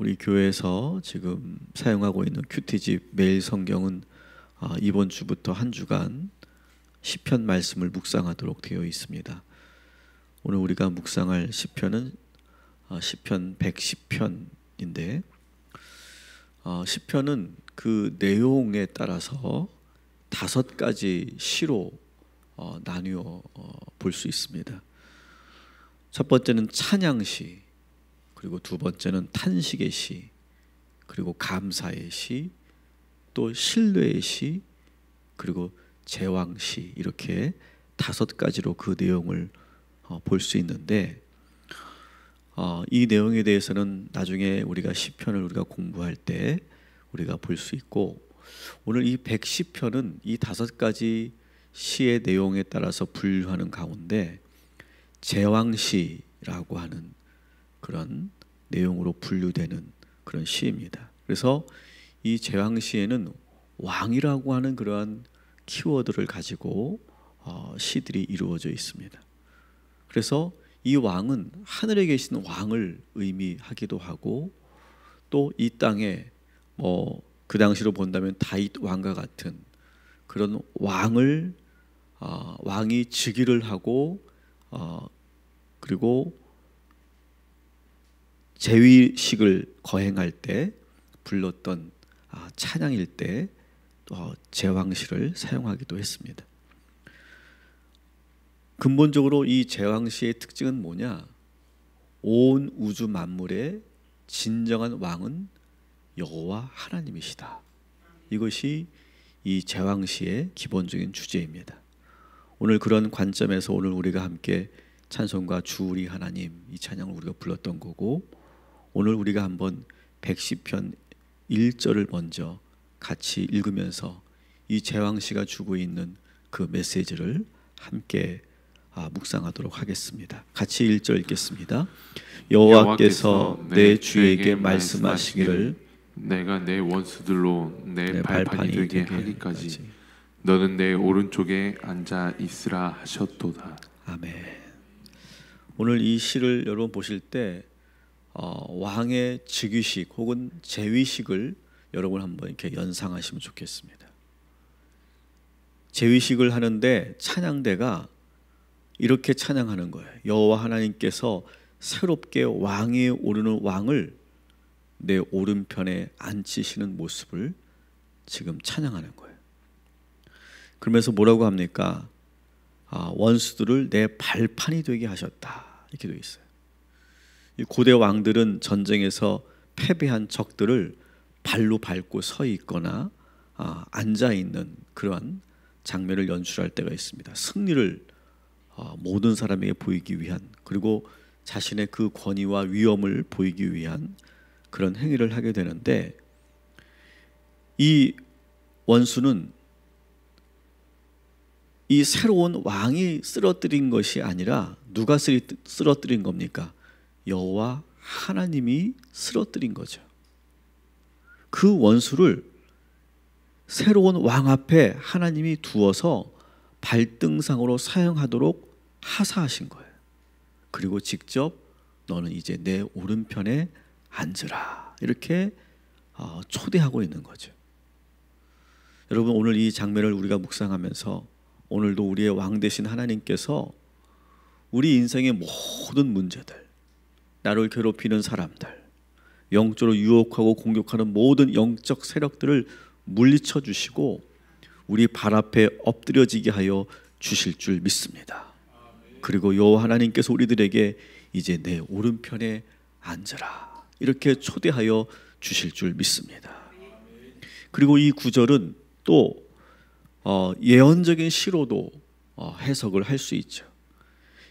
우리 교회에서 지금 사용하고 있는 큐티집 매일 성경은 이번 주부터 한 주간 시편 말씀을 묵상하도록 되어 있습니다. 오늘 우리가 묵상할 시편은 시편 110편인데 시편은 그 내용에 따라서 5가지 시로 나누어 볼 수 있습니다. 첫 번째는 찬양시, 그리고 두 번째는 탄식의 시, 그리고 감사의 시, 또 신뢰의 시, 그리고 제왕시, 이렇게 5가지로 그 내용을 볼 수 있는데 이 내용에 대해서는 나중에 우리가 시편을 우리가 공부할 때 우리가 볼 수 있고, 오늘 이 110편은 이 5가지 시의 내용에 따라서 분류하는 가운데 제왕시라고 하는 그런 내용으로 분류되는 그런 시입니다. 그래서 이 제왕시에는 왕이라고 하는 그러한 키워드를 가지고 시들이 이루어져 있습니다. 그래서 이 왕은 하늘에 계신 왕을 의미하기도 하고, 또 이 땅에 그 당시로 본다면 다윗 왕과 같은 그런 왕을 왕이 즉위를 하고 그리고 제위식을 거행할 때 불렀던 찬양일 때 제왕시를 사용하기도 했습니다. 근본적으로 이 제왕시의 특징은 뭐냐? 온 우주 만물의 진정한 왕은 여호와 하나님이시다. 이것이 이 제왕시의 기본적인 주제입니다. 오늘 그런 관점에서 오늘 우리가 함께 찬송과 주 우리 하나님, 이 찬양을 우리가 불렀던 거고, 오늘 우리가 한번 110편 1절을 먼저 같이 읽으면서 이 제왕시가 주고 있는 그 메시지를 함께 묵상하도록 하겠습니다. 같이 1절 읽겠습니다. 여호와께서 내 주에게 말씀하시기를 내가 내 원수들로 내 발판이 되게 하기까지 너는 내 오른쪽에 앉아 있으라 하셨도다. 아멘. 오늘 이 시를 여러분 보실 때 왕의 즉위식 혹은 제위식을 여러분 한번 이렇게 연상하시면 좋겠습니다. 제위식을 하는데 찬양대가 이렇게 찬양하는 거예요. 여호와 하나님께서 새롭게 왕위에 오르는 왕을 내 오른편에 앉히시는 모습을 지금 찬양하는 거예요. 그러면서 뭐라고 합니까? 원수들을 내 발판이 되게 하셨다, 이렇게 되어 있어요. 이 고대 왕들은 전쟁에서 패배한 적들을 발로 밟고 서 있거나 앉아 있는 그러한 장면을 연출할 때가 있습니다. 승리를 모든 사람에게 보이기 위한, 그리고 자신의 그 권위와 위엄을 보이기 위한 그런 행위를 하게 되는데, 이 원수는 이 새로운 왕이 쓰러뜨린 것이 아니라 누가 쓰러뜨린 겁니까? 여호와 하나님이 쓰러뜨린 거죠. 그 원수를 새로운 왕 앞에 하나님이 두어서 발등상으로 사용하도록 하사하신 거예요. 그리고 직접 너는 이제 내 오른편에 앉으라, 이렇게 초대하고 있는 거죠. 여러분, 오늘 이 장면을 우리가 묵상하면서 오늘도 우리의 왕 되신 하나님께서 우리 인생의 모든 문제들, 나를 괴롭히는 사람들, 영적으로 유혹하고 공격하는 모든 영적 세력들을 물리쳐 주시고 우리 발 앞에 엎드려지게 하여 주실 줄 믿습니다. 그리고 여호와 하나님께서 우리들에게 이제 내 오른편에 앉으라, 이렇게 초대하여 주실 줄 믿습니다. 그리고 이 구절은 또 예언적인 시로도 해석을 할 수 있죠.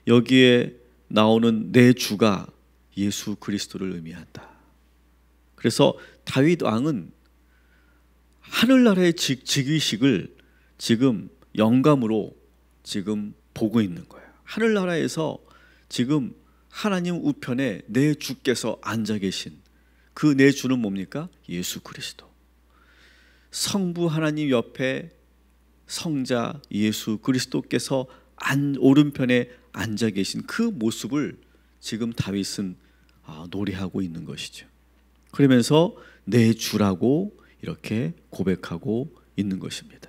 여기에 나오는 내 주가 예수 그리스도를 의미한다. 그래서 다윗 왕은 하늘나라의 즉위식을 지금 영감으로 지금 보고 있는 거예요. 하늘나라에서 지금 하나님 우편에 내 주께서 앉아 계신 그 내 주는 뭡니까? 예수 그리스도. 성부 하나님 옆에 성자 예수 그리스도께서 오른편에 앉아 계신 그 모습을 지금 다윗은 노래하고 있는 것이죠. 그러면서 내 주라고 이렇게 고백하고 있는 것입니다.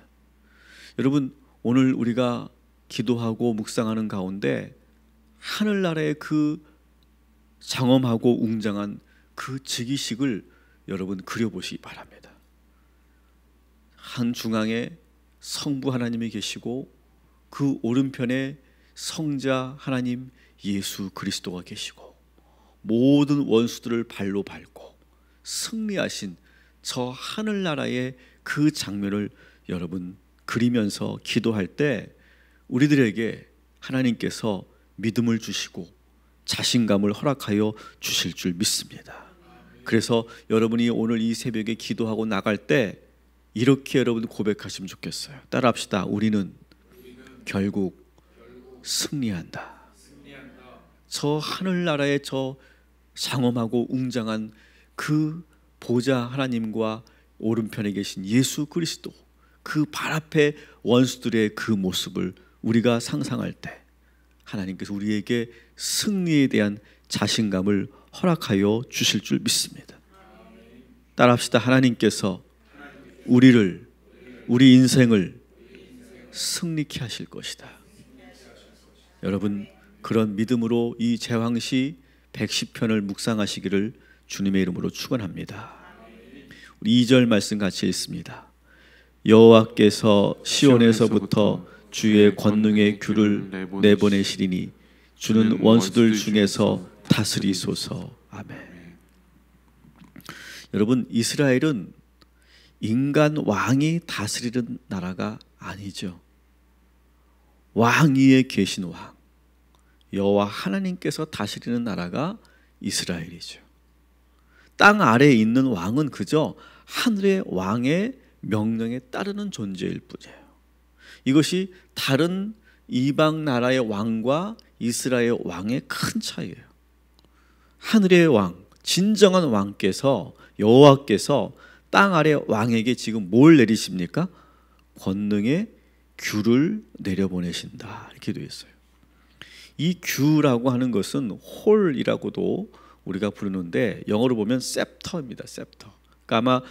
여러분, 오늘 우리가 기도하고 묵상하는 가운데 하늘나라의 그 장엄하고 웅장한 그 즉위식을 여러분 그려보시기 바랍니다. 한 중앙에 성부 하나님이 계시고 그 오른편에 성자 하나님 예수 그리스도가 계시고 모든 원수들을 발로 밟고 승리하신 저 하늘나라의 그 장면을 여러분 그리면서 기도할 때 우리들에게 하나님께서 믿음을 주시고 자신감을 허락하여 주실 줄 믿습니다. 그래서 여러분이 오늘 이 새벽에 기도하고 나갈 때 이렇게 여러분 고백하시면 좋겠어요. 따라합시다. 우리는 결국 승리한다. 저 하늘나라의 저 장엄하고 웅장한 그 보좌 하나님과 오른편에 계신 예수 그리스도, 그 발 앞에 원수들의 그 모습을 우리가 상상할 때 하나님께서 우리에게 승리에 대한 자신감을 허락하여 주실 줄 믿습니다. 따라합시다. 하나님께서 우리 인생을 승리케 하실 것이다. 여러분, 그런 믿음으로 이 제왕시 110편을 묵상하시기를 주님의 이름으로 축원합니다. 우리 2절 말씀 같이 읽습니다. 여호와께서 시온에서부터 주의 권능의 귤을 내보내시리니 주는 원수들 중에서 다스리소서. 아멘. 여러분, 이스라엘은 인간 왕이 다스리는 나라가 아니죠. 왕 위에 계신 왕, 여호와 하나님께서 다스리는 나라가 이스라엘이죠. 땅 아래에 있는 왕은 그저 하늘의 왕의 명령에 따르는 존재일 뿐이에요. 이것이 다른 이방 나라의 왕과 이스라엘 왕의 큰 차이예요. 하늘의 왕, 진정한 왕께서, 여호와께서 땅 아래 왕에게 지금 뭘 내리십니까? 권능의 귤을 내려보내신다, 이렇게 되어 있어요. 이 귤이라고 하는 것은 홀이라고도 우리가 부르는데 영어로 보면 셉터입니다. 셉터. 그러니까 아마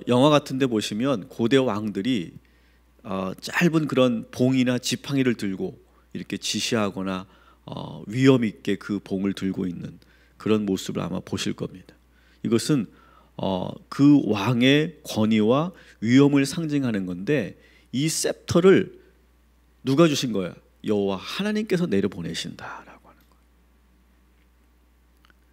영화 같은 데 보시면 고대 왕들이 짧은 그런 봉이나 지팡이를 들고 이렇게 지시하거나 위험 있게 그 봉을 들고 있는 그런 모습을 아마 보실 겁니다. 이것은 그 왕의 권위와 위엄을 상징하는 건데, 이 셉터를 누가 주신 거야? 여호와 하나님께서 내려보내신다라고 하는 거예요.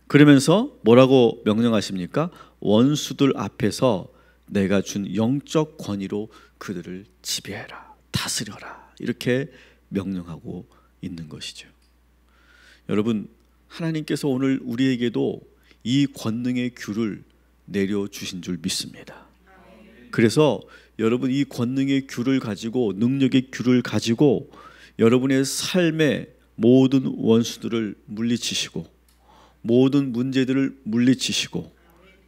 그러면서 뭐라고 명령하십니까? 원수들 앞에서 내가 준 영적 권위로 그들을 지배해라, 다스려라, 이렇게 명령하고 있는 것이죠. 여러분, 하나님께서 오늘 우리에게도 이 권능의 귤을 내려주신 줄 믿습니다. 그래서 여러분, 이 권능의 귤을 가지고, 능력의 귤을 가지고 여러분의 삶의 모든 원수들을 물리치시고 모든 문제들을 물리치시고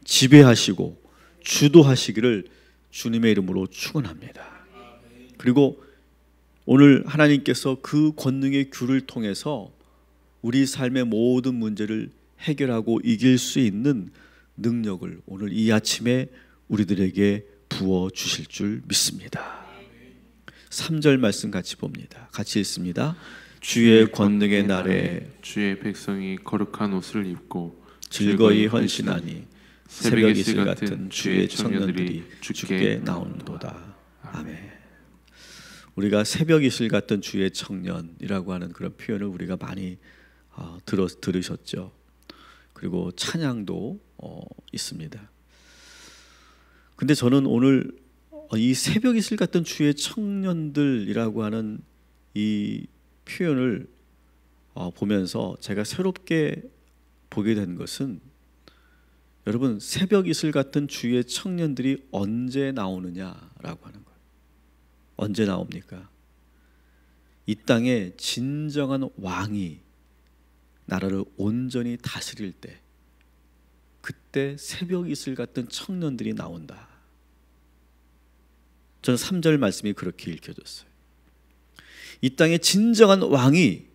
지배하시고 주도하시기를 주님의 이름으로 축원합니다. 그리고 오늘 하나님께서 그 권능의 귤을 통해서 우리 삶의 모든 문제를 해결하고 이길 수 있는 능력을 오늘 이 아침에 우리들에게 부어 주실 줄 믿습니다. 3절 말씀 같이 봅니다. 같이 읽습니다. 주의 권능의 날에 주의 백성이 거룩한 옷을 입고 즐거이 헌신하니 새벽 이슬 같은 주의 청년들이 주께 나오는도다. 아멘. 우리가 새벽 이슬 같은 주의 청년이라고 하는 그런 표현을 우리가 많이 들으셨죠. 그리고 찬양도 있습니다. 근데 저는 오늘 이 새벽 이슬 같은 주의 청년들이라고 하는 이 표현을 보면서 제가 새롭게 보게 된 것은, 여러분, 새벽 이슬 같은 주의 청년들이 언제 나오느냐라고 하는 거예요. 언제 나옵니까? 이 땅에 진정한 왕이 나라를 온전히 다스릴 때, 그때 새벽 이슬 같은 청년들이 나온다. 저는 3절 말씀이 그렇게 읽혀졌어요. 이 땅에 진정한 왕이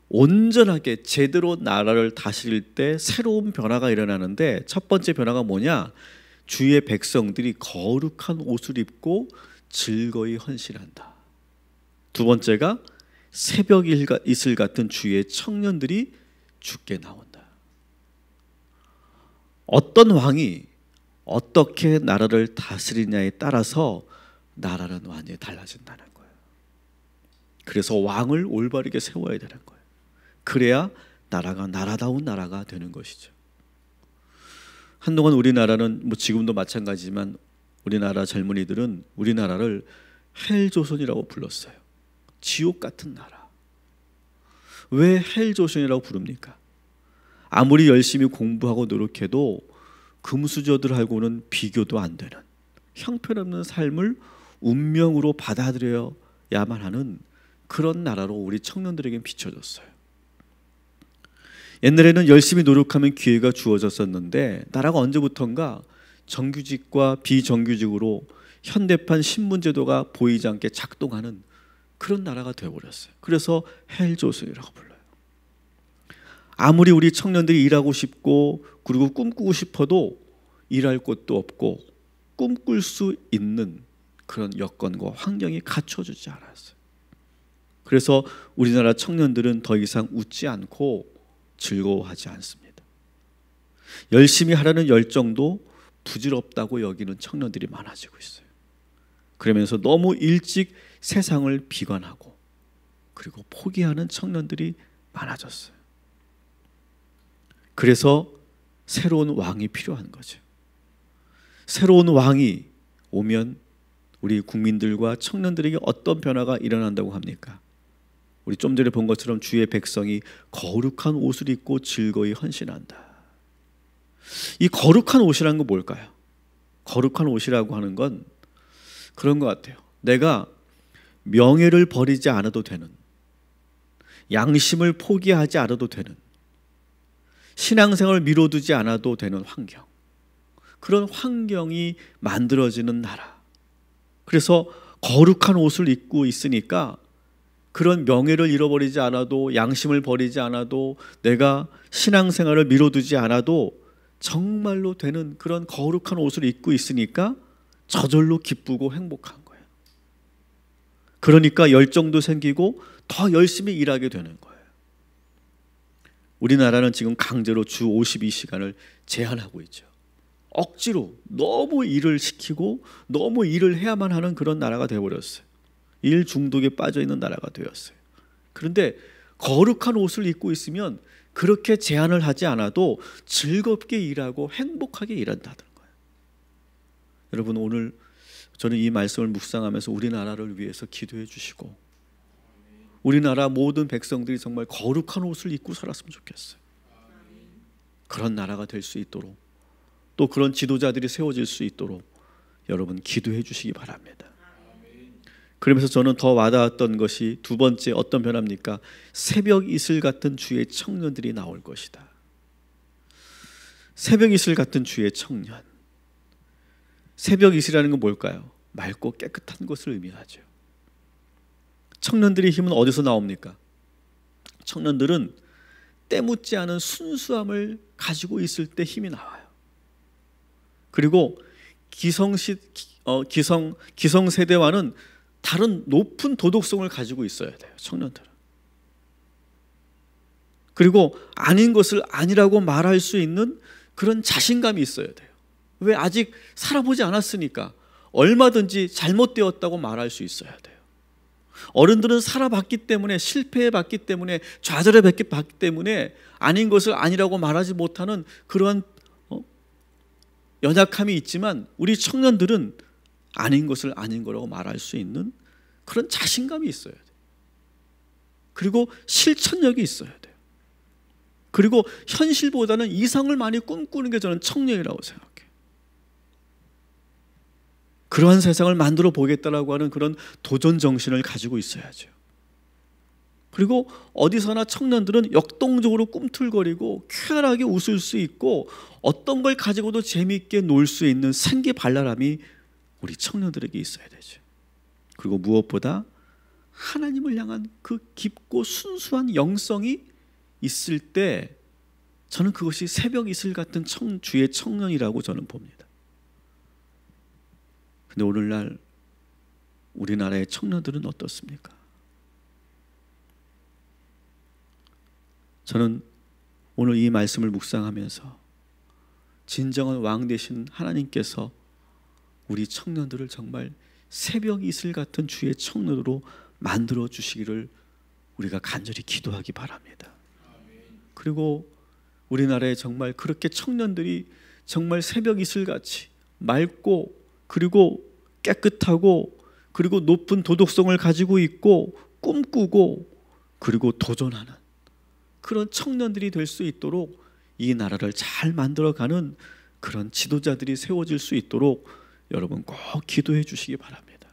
온전하게 제대로 나라를 다스릴 때 새로운 변화가 일어나는데, 첫 번째 변화가 뭐냐? 주의 백성들이 거룩한 옷을 입고 즐거이 헌신한다. 두 번째가 새벽 이슬 같은 주의 청년들이 주께 나온다. 어떤 왕이 어떻게 나라를 다스리냐에 따라서 나라는 완전히 달라진다는 거예요. 그래서 왕을 올바르게 세워야 되는 거예요. 그래야 나라가 나라다운 나라가 되는 것이죠. 한동안 우리나라는 지금도 마찬가지지만 우리나라 젊은이들은 우리나라를 헬조선이라고 불렀어요. 지옥 같은 나라. 왜 헬조선이라고 부릅니까? 아무리 열심히 공부하고 노력해도 금수저들하고는 비교도 안 되는 형편없는 삶을 운명으로 받아들여야만 하는 그런 나라로 우리 청년들에게 비춰졌어요. 옛날에는 열심히 노력하면 기회가 주어졌었는데, 나라가 언제부턴가 정규직과 비정규직으로 현대판 신분제도가 보이지 않게 작동하는 그런 나라가 되어버렸어요. 그래서 헬조선이라고 불러요. 아무리 우리 청년들이 일하고 싶고 그리고 꿈꾸고 싶어도 일할 곳도 없고 꿈꿀 수 있는 그런 여건과 환경이 갖춰주지 않았어요. 그래서 우리나라 청년들은 더 이상 웃지 않고 즐거워하지 않습니다. 열심히 하려는 열정도 부질없다고 여기는 청년들이 많아지고 있어요. 그러면서 너무 일찍 세상을 비관하고 그리고 포기하는 청년들이 많아졌어요. 그래서 새로운 왕이 필요한 거죠. 새로운 왕이 오면 우리 국민들과 청년들에게 어떤 변화가 일어난다고 합니까? 우리 좀 전에 본 것처럼 주의 백성이 거룩한 옷을 입고 즐거이 헌신한다. 이 거룩한 옷이라는 건 뭘까요? 거룩한 옷이라고 하는 건 그런 것 같아요. 내가 명예를 버리지 않아도 되는, 양심을 포기하지 않아도 되는, 신앙생활을 미뤄두지 않아도 되는 환경, 그런 환경이 만들어지는 나라. 그래서 거룩한 옷을 입고 있으니까 그런 명예를 잃어버리지 않아도, 양심을 버리지 않아도, 내가 신앙생활을 미뤄두지 않아도 정말로 되는 그런 거룩한 옷을 입고 있으니까 저절로 기쁘고 행복한 거예요. 그러니까 열정도 생기고 더 열심히 일하게 되는 거예요. 우리나라는 지금 강제로 주 52시간을 제한하고 있죠. 억지로 너무 일을 시키고 너무 일을 해야만 하는 그런 나라가 되어버렸어요. 일 중독에 빠져 있는 나라가 되었어요. 그런데 거룩한 옷을 입고 있으면 그렇게 제한을 하지 않아도 즐겁게 일하고 행복하게 일한다는 거예요. 여러분, 오늘 저는 이 말씀을 묵상하면서 우리나라를 위해서 기도해 주시고 우리나라 모든 백성들이 정말 거룩한 옷을 입고 살았으면 좋겠어요. 그런 나라가 될 수 있도록, 또 그런 지도자들이 세워질 수 있도록 여러분 기도해 주시기 바랍니다. 그러면서 저는 더 와닿았던 것이 두 번째 어떤 변화입니까? 새벽 이슬 같은 주의 청년들이 나올 것이다. 새벽 이슬 같은 주의 청년. 새벽 이슬이라는 건 뭘까요? 맑고 깨끗한 것을 의미하죠. 청년들의 힘은 어디서 나옵니까? 청년들은 때묻지 않은 순수함을 가지고 있을 때 힘이 나와요. 그리고 기성세대와는 다른 높은 도덕성을 가지고 있어야 돼요. 청년들은. 그리고 아닌 것을 아니라고 말할 수 있는 그런 자신감이 있어야 돼요. 왜? 아직 살아보지 않았으니까 얼마든지 잘못되었다고 말할 수 있어야 돼요. 어른들은 살아봤기 때문에, 실패해봤기 때문에, 좌절해봤기 때문에 아닌 것을 아니라고 말하지 못하는 그러한 연약함이 있지만, 우리 청년들은 아닌 것을 아닌 거라고 말할 수 있는 그런 자신감이 있어야 돼요. 그리고 실천력이 있어야 돼요. 그리고 현실보다는 이상을 많이 꿈꾸는 게 저는 청년이라고 생각해요. 그러한 세상을 만들어 보겠다라고 하는 그런 도전 정신을 가지고 있어야죠. 그리고 어디서나 청년들은 역동적으로 꿈틀거리고 쾌활하게 웃을 수 있고 어떤 걸 가지고도 재미있게 놀 수 있는 생기발랄함이 우리 청년들에게 있어야 되죠. 그리고 무엇보다 하나님을 향한 그 깊고 순수한 영성이 있을 때 저는 그것이 새벽 이슬 같은 주의 청년이라고 저는 봅니다. 근데 오늘날 우리나라의 청년들은 어떻습니까? 저는 오늘 이 말씀을 묵상하면서 진정한 왕 되신 하나님께서 우리 청년들을 정말 새벽 이슬 같은 주의 청년으로 만들어 주시기를 우리가 간절히 기도하기 바랍니다. 그리고 우리나라에 정말 그렇게 청년들이 정말 새벽 이슬같이 맑고 그리고 깨끗하고 그리고 높은 도덕성을 가지고 있고 꿈꾸고 그리고 도전하는 그런 청년들이 될 수 있도록 이 나라를 잘 만들어가는 그런 지도자들이 세워질 수 있도록 여러분 꼭 기도해 주시기 바랍니다.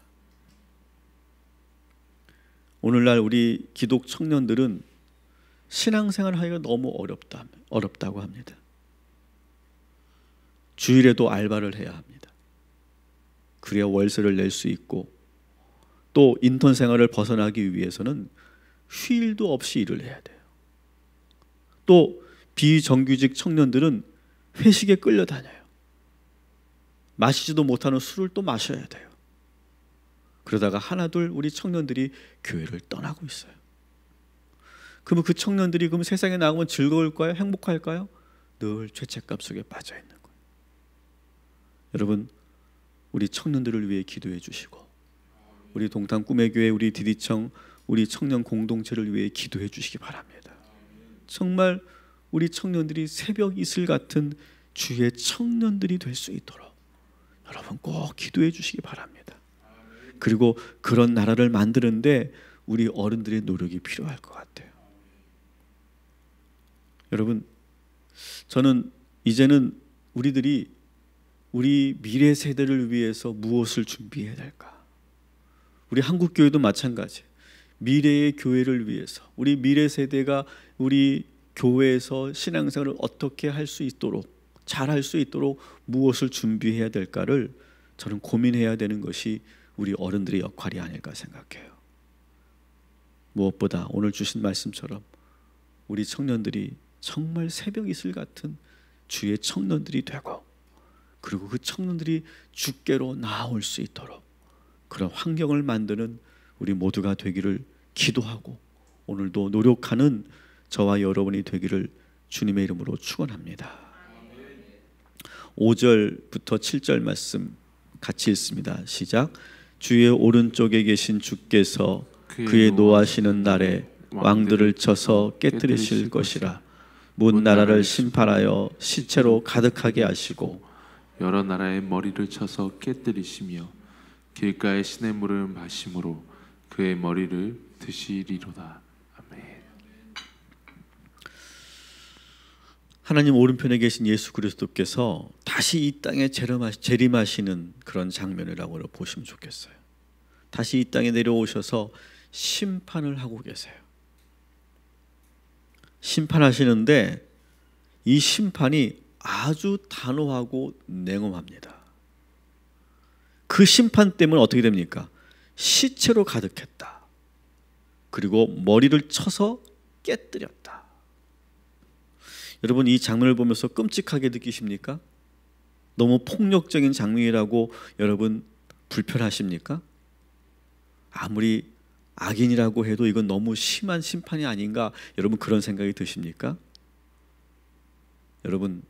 오늘날 우리 기독 청년들은 신앙생활을 하기가 너무 어렵다고 합니다. 주일에도 알바를 해야 합니다. 그래야 월세를 낼 수 있고 또 인턴 생활을 벗어나기 위해서는 휴일도 없이 일을 해야 돼요. 또 비정규직 청년들은 회식에 끌려다녀요. 마시지도 못하는 술을 또 마셔야 돼요. 그러다가 하나둘 우리 청년들이 교회를 떠나고 있어요. 그러면 그 청년들이 그럼 세상에 나가면 즐거울까요? 행복할까요? 늘 죄책감 속에 빠져 있는 거예요. 여러분, 우리 청년들을 위해 기도해 주시고 우리 동탄 꿈의 교회, 우리 디디청, 우리 청년 공동체를 위해 기도해 주시기 바랍니다. 정말 우리 청년들이 새벽 이슬 같은 주의 청년들이 될 수 있도록 여러분 꼭 기도해 주시기 바랍니다. 그리고 그런 나라를 만드는데 우리 어른들의 노력이 필요할 것 같아요. 여러분, 저는 이제는 우리들이 우리 미래 세대를 위해서 무엇을 준비해야 될까? 우리 한국교회도 마찬가지. 미래의 교회를 위해서 우리 미래 세대가 우리 교회에서 신앙생활을 어떻게 할 수 있도록 잘 할 수 있도록 무엇을 준비해야 될까를 저는 고민해야 되는 것이 우리 어른들의 역할이 아닐까 생각해요. 무엇보다 오늘 주신 말씀처럼 우리 청년들이 정말 새벽 이슬 같은 주의 청년들이 되고 그리고 그 청년들이 주께로 나아올 수 있도록 그런 환경을 만드는 우리 모두가 되기를 기도하고 오늘도 노력하는 저와 여러분이 되기를 주님의 이름으로 축원합니다. 5절부터 7절 말씀 같이 읽습니다. 시작. 주의 오른쪽에 계신 주께서 그의 노하시는 날에 왕들을 쳐서 깨뜨리실 것이라. 문 나라를 심판하여 시체로 가득하게 하시고 여러 나라의 머리를 쳐서 깨뜨리시며 길가의 시냇물을 마심으로 그의 머리를 드시리로다. 아멘. 하나님 오른편에 계신 예수 그리스도께서 다시 이 땅에 재림하시는 그런 장면이라고 보시면 좋겠어요. 다시 이 땅에 내려오셔서 심판을 하고 계세요. 심판하시는데 이 심판이 아주 단호하고 냉엄합니다. 그 심판 때문에 어떻게 됩니까? 시체로 가득했다. 그리고 머리를 쳐서 깨뜨렸다. 여러분, 이 장면을 보면서 끔찍하게 느끼십니까? 너무 폭력적인 장면이라고 여러분 불편하십니까? 아무리 악인이라고 해도 이건 너무 심한 심판이 아닌가, 여러분 그런 생각이 드십니까? 여러분,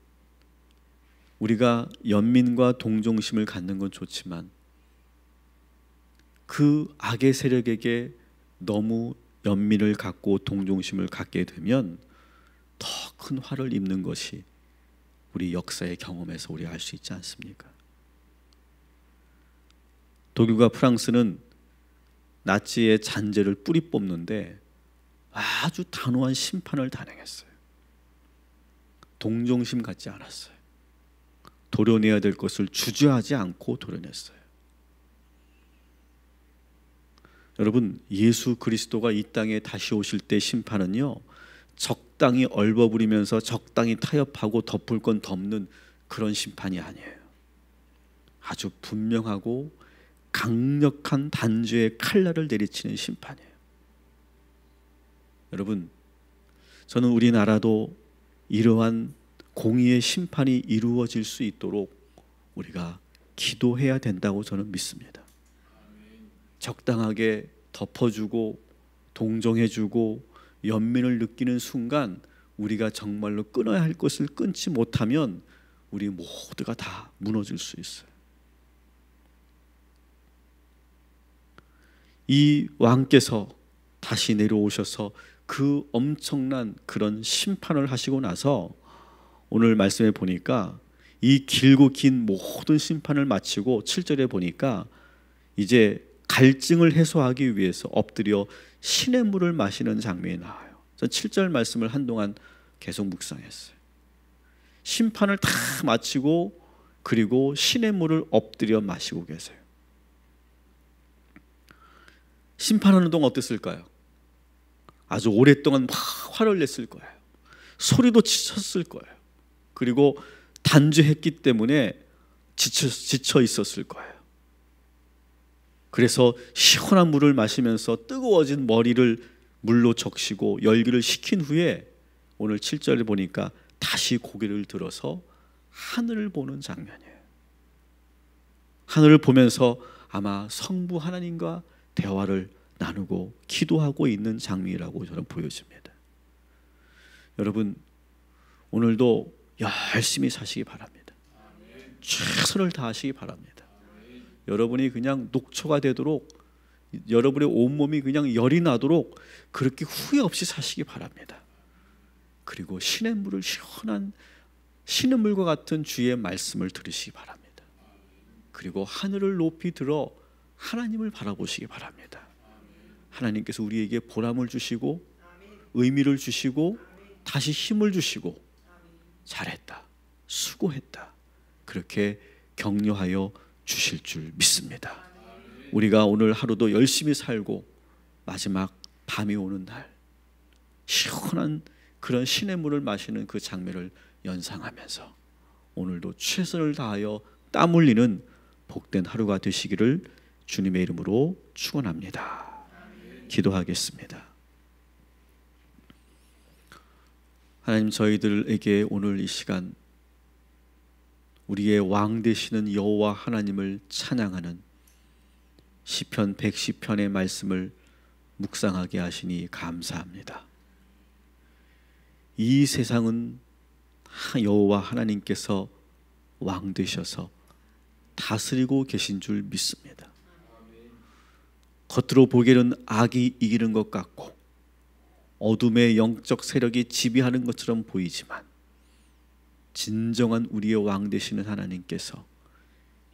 우리가 연민과 동정심을 갖는 건 좋지만 그 악의 세력에게 너무 연민을 갖고 동정심을 갖게 되면 더 큰 화를 입는 것이 우리 역사의 경험에서 우리가 알 수 있지 않습니까? 독일과 프랑스는 나치의 잔재를 뿌리 뽑는데 아주 단호한 심판을 단행했어요. 동정심 갖지 않았어요. 도려내야 될 것을 주저하지 않고 도려냈어요. 여러분, 예수 그리스도가 이 땅에 다시 오실 때 심판은요, 적당히 얼버무리면서 적당히 타협하고 덮을 건 덮는 그런 심판이 아니에요. 아주 분명하고 강력한 단죄의 칼날을 내리치는 심판이에요. 여러분, 저는 우리나라도 이러한 공의의 심판이 이루어질 수 있도록 우리가 기도해야 된다고 저는 믿습니다. 적당하게 덮어주고 동정해주고 연민을 느끼는 순간 우리가 정말로 끊어야 할 것을 끊지 못하면 우리 모두가 다 무너질 수 있어요. 이 왕께서 다시 내려오셔서 그 엄청난 그런 심판을 하시고 나서 오늘 말씀에 보니까 이 길고 긴 모든 심판을 마치고 7절에 보니까 이제 갈증을 해소하기 위해서 엎드려 신의 물을 마시는 장면이 나와요. 전 7절 말씀을 한동안 계속 묵상했어요. 심판을 다 마치고 그리고 신의 물을 엎드려 마시고 계세요. 심판하는 동안 어땠을까요? 아주 오랫동안 막 화를 냈을 거예요. 소리도 지쳤을 거예요. 그리고 단죄했기 때문에 지쳐 있었을 거예요. 그래서 시원한 물을 마시면서 뜨거워진 머리를 물로 적시고 열기를 식힌 후에 오늘 7절을 보니까 다시 고개를 들어서 하늘을 보는 장면이에요. 하늘을 보면서 아마 성부 하나님과 대화를 나누고 기도하고 있는 장면이라고 저는 보여집니다. 여러분, 오늘도 열심히 사시기 바랍니다. 최선을 다하시기 바랍니다. 여러분이 그냥 녹초가 되도록, 여러분의 온몸이 그냥 열이 나도록 그렇게 후회 없이 사시기 바랍니다. 그리고 신의 물을, 시원한 신의 물과 같은 주의 말씀을 들으시기 바랍니다. 그리고 하늘을 높이 들어 하나님을 바라보시기 바랍니다. 하나님께서 우리에게 보람을 주시고 의미를 주시고 다시 힘을 주시고 잘했다, 수고했다, 그렇게 격려하여 주실 줄 믿습니다. 우리가 오늘 하루도 열심히 살고 마지막 밤이 오는 날 시원한 그런 신의 물을 마시는 그 장면을 연상하면서 오늘도 최선을 다하여 땀 흘리는 복된 하루가 되시기를 주님의 이름으로 축원합니다. 기도하겠습니다. 하나님, 저희들에게 오늘 이 시간 우리의 왕 되시는 여호와 하나님을 찬양하는 시편 110편의 말씀을 묵상하게 하시니 감사합니다. 이 세상은 여호와 하나님께서 왕 되셔서 다스리고 계신 줄 믿습니다. 겉으로 보기에는 악이 이기는 것 같고 어둠의 영적 세력이 지배하는 것처럼 보이지만 진정한 우리의 왕 되시는 하나님께서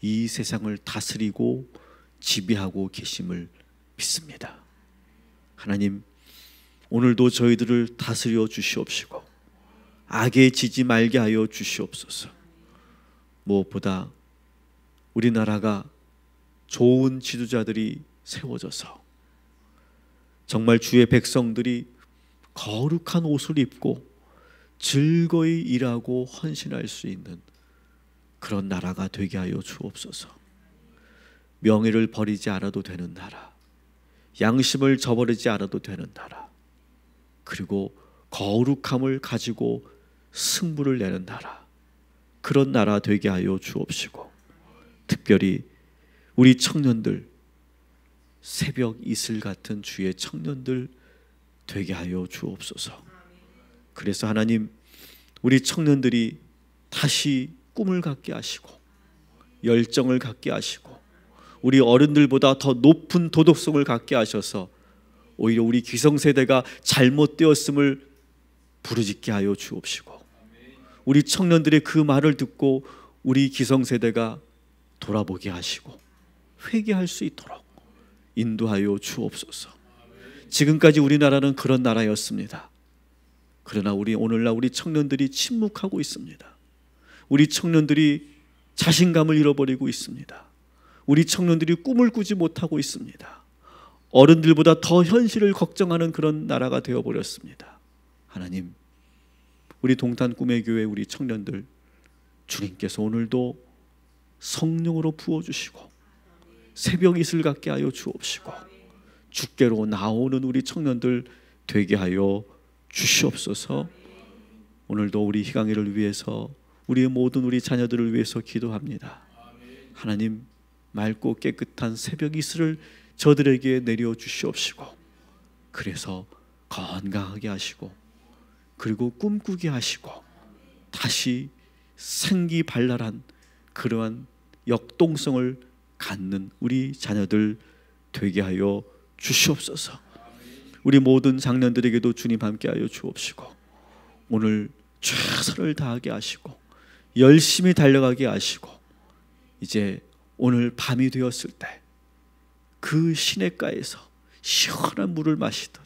이 세상을 다스리고 지배하고 계심을 믿습니다. 하나님, 오늘도 저희들을 다스려 주시옵시고 악에 지지 말게 하여 주시옵소서. 무엇보다 우리나라가 좋은 지도자들이 세워져서 정말 주의 백성들이 거룩한 옷을 입고 즐거이 일하고 헌신할 수 있는 그런 나라가 되게 하여 주옵소서. 명예를 버리지 않아도 되는 나라, 양심을 저버리지 않아도 되는 나라, 그리고 거룩함을 가지고 승부를 내는 나라, 그런 나라 되게 하여 주옵시고 특별히 우리 청년들, 새벽 이슬 같은 주의 청년들 되게 하여 주옵소서. 그래서 하나님, 우리 청년들이 다시 꿈을 갖게 하시고 열정을 갖게 하시고 우리 어른들보다 더 높은 도덕성을 갖게 하셔서 오히려 우리 기성세대가 잘못되었음을 부르짖게 하여 주옵시고 우리 청년들의 그 말을 듣고 우리 기성세대가 돌아보게 하시고 회개할 수 있도록 인도하여 주옵소서. 지금까지 우리나라는 그런 나라였습니다. 그러나 오늘날 우리 청년들이 침묵하고 있습니다. 우리 청년들이 자신감을 잃어버리고 있습니다. 우리 청년들이 꿈을 꾸지 못하고 있습니다. 어른들보다 더 현실을 걱정하는 그런 나라가 되어버렸습니다. 하나님, 우리 동탄 꿈의 교회 우리 청년들 주님께서 오늘도 성령으로 부어주시고 새벽 이슬 갖게 하여 주옵시고 주께로 나오는 우리 청년들 되게 하여 주시옵소서. 오늘도 우리 희강이를 위해서, 우리의 모든 우리 자녀들을 위해서 기도합니다. 하나님, 맑고 깨끗한 새벽 이슬을 저들에게 내려 주시옵시고, 그래서 건강하게 하시고, 그리고 꿈꾸게 하시고, 다시 생기발랄한 그러한 역동성을 갖는 우리 자녀들 되게 하여 주시옵소서. 우리 모든 장년들에게도 주님 함께하여 주옵시고, 오늘 최선을 다하게 하시고 열심히 달려가게 하시고, 이제 오늘 밤이 되었을 때 그 시냇가에서 시원한 물을 마시듯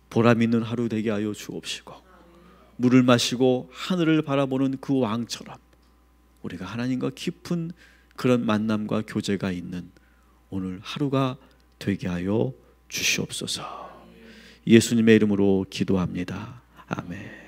보람 있는 하루 되게 하여 주옵시고, 물을 마시고 하늘을 바라보는 그 왕처럼 우리가 하나님과 깊은 그런 만남과 교제가 있는 오늘 하루가 되게 하여 주시옵소서. 예수님의 이름으로 기도합니다. 아멘.